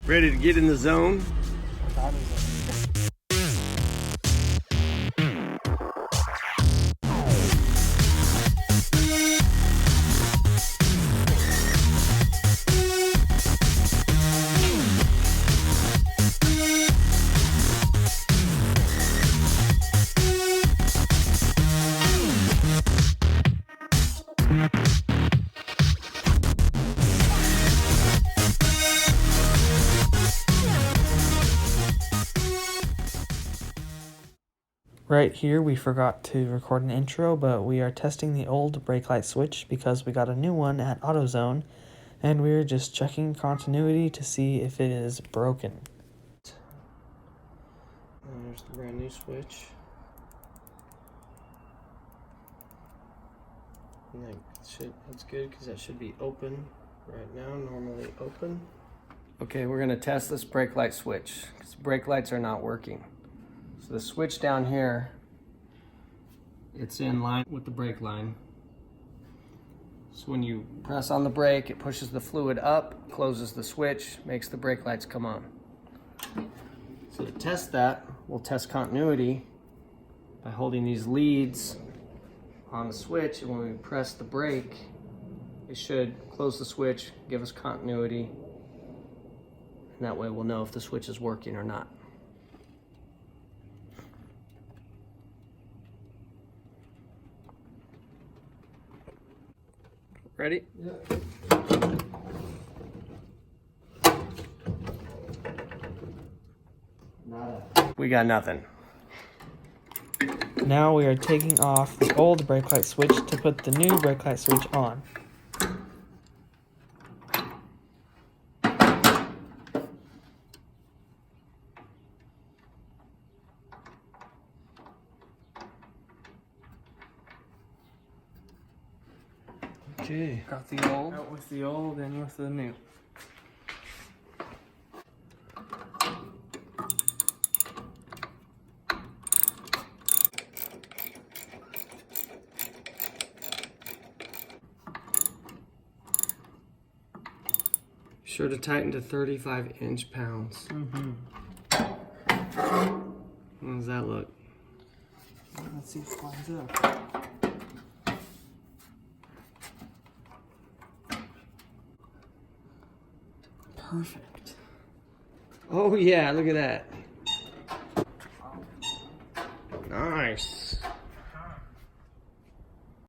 Ready to get in the zone? Right here, we forgot to record an intro, but we are testing the old brake light switch because we got a new one at AutoZone, and we're just checking continuity to see if it is broken. There's the brand new switch. And that's good because that should be open right now, normally open. Okay, we're gonna test this brake light switch because brake lights are not working. So the switch down here, it's in line with the brake line. So when you press on the brake, it pushes the fluid up, closes the switch, makes the brake lights come on. So to test that, we'll test continuity by holding these leads on the switch, and when we press the brake, it should close the switch, give us continuity, and that way we'll know if the switch is working or not. Ready? Yeah. We got nothing. Now we are taking off the old brake light switch to put the new brake light switch on. Okay. Got the old, out with the old, in with the new. Sure to tighten to 35 inch-pounds. How does that look? Let's see if it lines up. Perfect. Oh yeah, look at that.